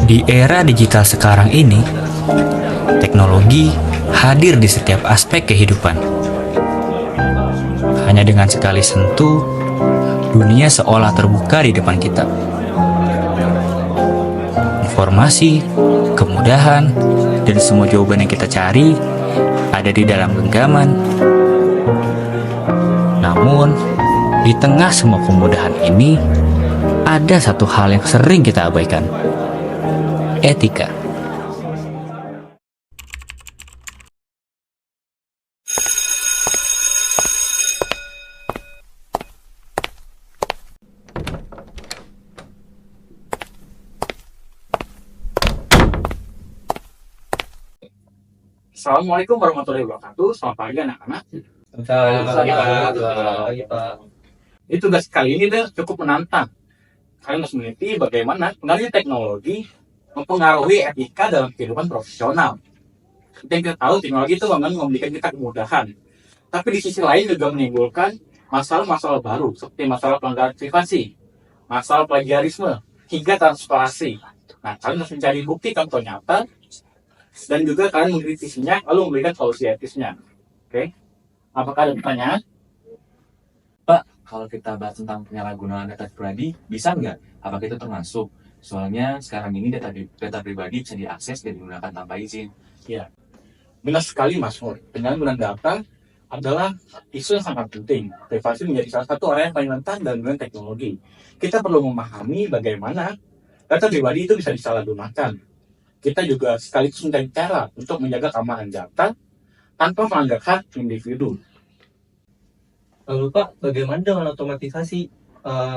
Di era digital sekarang ini, teknologi hadir di setiap aspek kehidupan. Hanya dengan sekali sentuh, dunia seolah terbuka di depan kita. Informasi, kemudahan, dan semua jawaban yang kita cari ada di dalam genggaman. Namun, di tengah semua kemudahan ini, ada satu hal yang sering kita abaikan. Etika. Assalamualaikum warahmatullahi wabarakatuh. Selamat pagi anak-anak. Ini tugas kali ini cukup menantang. Kalian harus meneliti bagaimana pengaruh teknologi mempengaruhi etika dalam kehidupan profesional. Seperti yang kita tahu, teknologi itu memang memberikan kita kemudahan. Tapi di sisi lain juga menimbulkan masalah-masalah baru, seperti masalah pelanggaran privasi, masalah plagiarisme, hingga transparansi. Nah, kalian harus mencari bukti contoh nyata, dan juga kalian mengkritisinya, lalu memberikan solusi etisnya. Oke? Apakah ada pertanyaan? Pak, kalau kita bahas tentang penyalahgunaan data pribadi, bisa nggak? Apakah itu termasuk? Soalnya sekarang ini data pribadi bisa diakses dan digunakan tanpa izin. Ya, benar sekali Mas Nur. Penyalahgunaan data adalah isu yang sangat penting. Privasi menjadi salah satu area yang paling rentan dalam dunia teknologi. Kita perlu memahami bagaimana data pribadi itu bisa disalahgunakan. Kita juga sekaligus mencari cara untuk menjaga keamanan data tanpa melanggar hak individu. Lalu Pak, bagaimana dengan otomatisasi?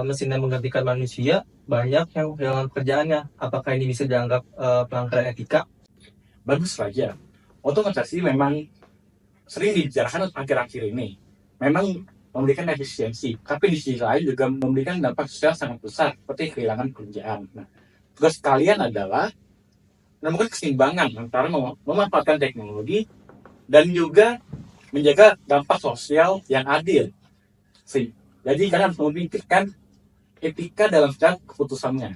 Mesin yang menggantikan manusia, banyak yang kehilangan pekerjaannya. Apakah ini bisa dianggap pelanggaran etika? Bagus saja. Otomatisasi memang sering dibicarakan akhir-akhir ini. Memang memberikan efisiensi, tapi di sisi lain juga memberikan dampak sosial sangat besar, seperti kehilangan pekerjaan. Nah, tugas kalian adalah menemukan keseimbangan antara memanfaatkan teknologi dan juga menjaga dampak sosial yang adil. Jadi kalian harus memikirkan etika dalam setiap keputusannya.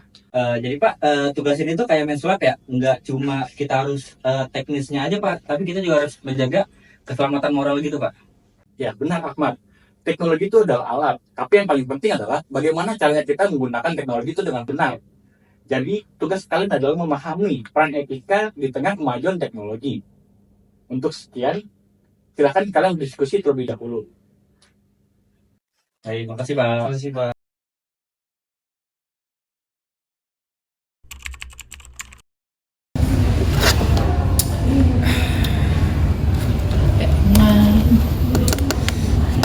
Jadi Pak, tugas ini tuh kayak main sulap ya, nggak cuma kita harus teknisnya aja Pak, tapi kita juga harus menjaga keselamatan moral gitu Pak. Ya benar Ahmad, teknologi itu adalah alat, tapi yang paling penting adalah bagaimana caranya kita menggunakan teknologi itu dengan benar. Jadi tugas kalian adalah memahami peran etika di tengah kemajuan teknologi. Untuk sekian, silakan kalian berdiskusi terlebih dahulu. Baik, makasih Pak. Terima kasih Pak.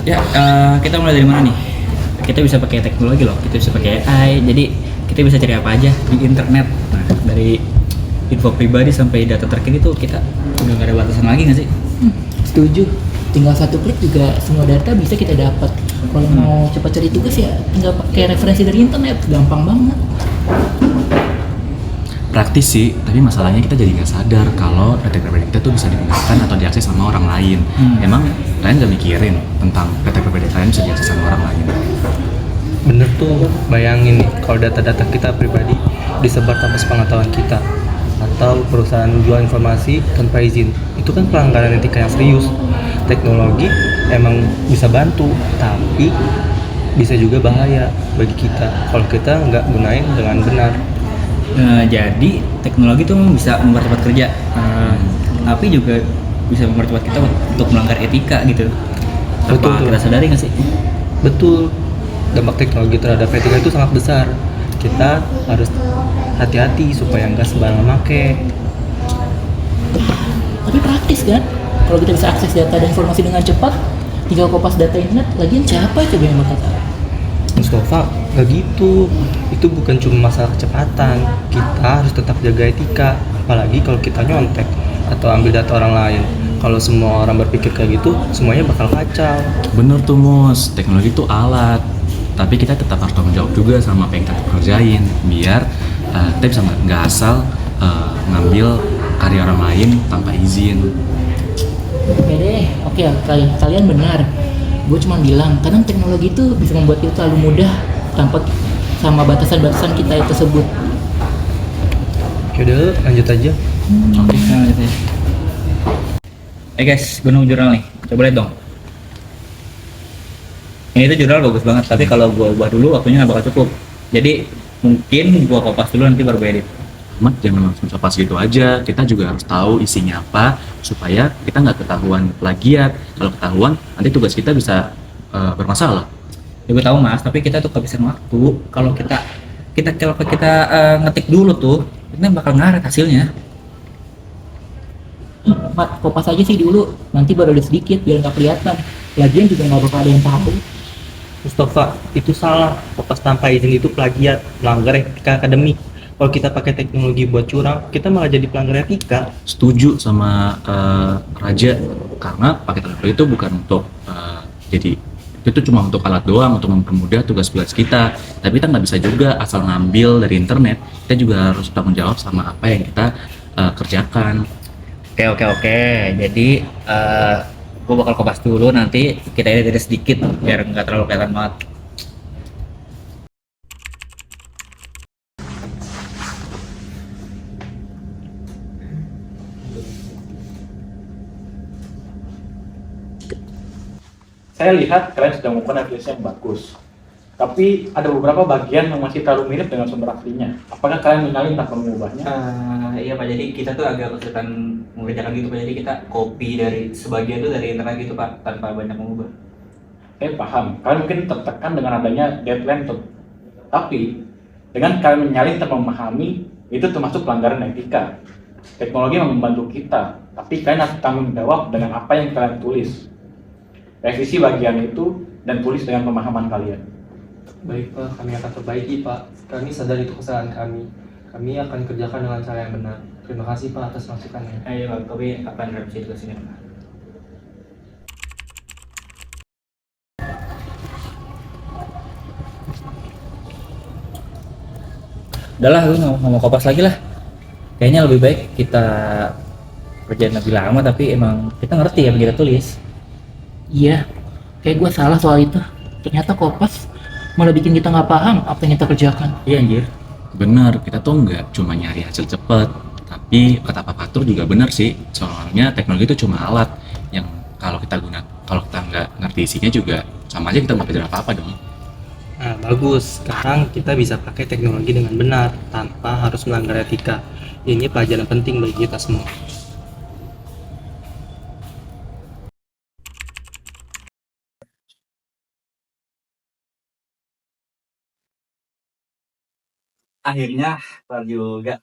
Ya, kita mulai dari mana nih? Kita bisa pakai teknologi loh, kita bisa pakai AI, jadi kita bisa cari apa aja di internet. Nah, dari info pribadi sampai data terkini tuh kita udah gak ada batasan lagi nggak sih? Setuju. Tinggal satu klik juga semua data bisa kita dapat. Kalau mau cepat cari tugas ya tinggal pakai referensi dari internet, gampang banget. Praktis sih, tapi masalahnya kita jadi nggak sadar kalau data pribadi kita tuh bisa digunakan atau diakses sama orang lain. Emang kalian nggak mikirin tentang data pribadi kalian bisa diakses sama orang lain? Bener tuh, bayangin nih kalau data-data kita pribadi disebar tanpa sepengetahuan kita, atau perusahaan jual informasi tanpa izin. Itu kan pelanggaran etika yang serius. Teknologi emang bisa bantu, tapi bisa juga bahaya bagi kita kalau kita nggak gunain dengan benar. Jadi teknologi tuh bisa mempercepat kerja, tapi juga bisa mempercepat kita untuk melanggar etika gitu. Betul, Apa kita sadari nggak sih? Betul, dampak teknologi terhadap etika itu sangat besar. Kita harus hati-hati supaya nggak sembarangan make. Tapi praktis kan? Kalau kita bisa akses data dan informasi dengan cepat, tinggal kopas data internet, lagian siapa coba yang bakal tahu? Mustafa, nggak gitu. Itu bukan cuma masalah kecepatan. Kita harus tetap jaga etika, apalagi kalau kita nyontek atau ambil data orang lain. Kalau semua orang berpikir kayak gitu, semuanya bakal kacau. Bener tuh Mus, teknologi itu alat, tapi kita tetap harus tanggung jawab juga sama apa yang kita kerjain, biar kita bisa nggak asal ngambil karya orang lain tanpa izin. Oke deh, oke kalian benar. Gue cuma bilang, kadang teknologi itu bisa membuat kita terlalu mudah tanpa sama batasan-batasan kita tersebut. Yaudah, lanjut aja. Oke, nah, lanjut aja. Guys, gue nunggu jurnal nih. Coba lihat dong. Ini tuh jurnal bagus banget, tapi kalau gue ubah dulu waktunya nggak bakal cukup. Jadi mungkin gue kopas dulu nanti baru gue edit. Amat jangan langsung copas gitu aja, kita juga harus tahu isinya apa supaya kita nggak ketahuan plagiat. Kalau ketahuan nanti tugas kita bisa bermasalah. Ya gue tahu mas, tapi kita tuh kehabisan waktu. Kalau kita ngetik dulu tuh, kita bakal ngaret hasilnya. Mat, kopas aja sih dulu, nanti baru ada sedikit biar nggak kelihatan. Lagian juga nggak bakal ada yang tahu. Mustafa, itu salah. Kopas tanpa izin itu plagiat, melanggar etika akademik. Kalau kita pakai teknologi buat curang, kita malah jadi pelanggar etika. Setuju sama Raja, karena pakai teknologi itu bukan untuk jadi itu cuma untuk alat doang, untuk mempermudah tugas-tugas kita. Tapi kita nggak bisa juga asal ngambil dari internet. Kita juga harus tanggung jawab sama apa yang kita kerjakan. Oke. Jadi gue bakal kopas dulu, nanti kita edit sedikit biar nggak terlalu kelihatan banget. Saya lihat kalian sudah membuat aplikasi yang bagus. Tapi ada beberapa bagian yang masih terlalu mirip dengan sumber aslinya. Apakah kalian menyalin tanpa mengubahnya? Iya Pak, jadi kita tuh agak kesulitan mengerjakan gitu Pak, jadi kita copy dari sebagian tuh dari internet gitu Pak, tanpa banyak mengubah. Saya paham, kalian mungkin tertekan dengan adanya deadline tuh. Tapi, dengan kalian menyalin tanpa memahami, itu termasuk pelanggaran etika. Teknologi memang membantu kita, tapi kalian harus tanggung jawab dengan apa yang kalian tulis. Revisi bagian itu dan tulis dengan pemahaman kalian. Baik Pak, kami akan perbaiki Pak. Kami sadar itu kesalahan kami. Kami akan kerjakan dengan cara yang benar. Terima kasih Pak atas masukannya. Iya Pak, tapi kapan revisi tugasnya Pak? Udahlah, gue nggak mau kopas lagi lah. Kayaknya lebih baik kita kerjain lebih lama, tapi emang kita ngerti apa kita tulis. Iya, kayak gue salah soal itu. Ternyata kopas malah bikin kita nggak paham apa yang kita kerjakan. Iya anjir. Bener, kita tuh nggak cuma nyari hasil cepet, tapi kata Pak Fatur juga bener sih. Soalnya teknologi itu cuma alat yang kalau kita nggak ngerti isinya juga sama aja kita nggak belajar apa-apa dong. Nah, bagus. Sekarang kita bisa pakai teknologi dengan benar tanpa harus melanggar etika. Ini pelajaran penting bagi kita semua. Akhirnya kelar juga.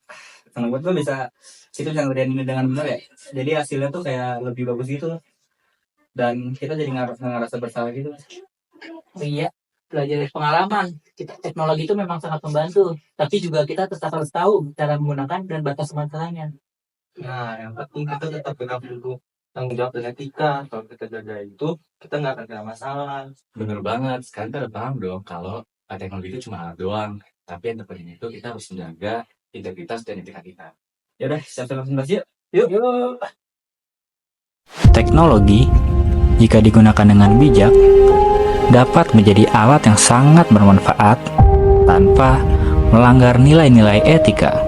Senang banget lo bisa situ bisa ngerjain ini dengan benar ya. Jadi hasilnya tuh kayak lebih bagus gitu loh. Dan kita jadi ngerasa bersalah gitu. Oh iya, belajar dari pengalaman. Teknologi itu memang sangat membantu, tapi juga kita tetap harus tahu cara menggunakan dan batas manfaatnya. Nah, yang penting kita tetap pegang dulu tanggung jawab dan etika. Kalau kita jaga itu, kita nggak akan kena masalah. Bener banget, sekarang kita udah paham dong kalau teknologi itu cuma alat doang. Tapi yang terpenting itu kita harus menjaga integritas dan etika kita. Ya udah, siap-siap presentasi yuk. Yuk. Teknologi, jika digunakan dengan bijak, dapat menjadi alat yang sangat bermanfaat tanpa melanggar nilai-nilai etika.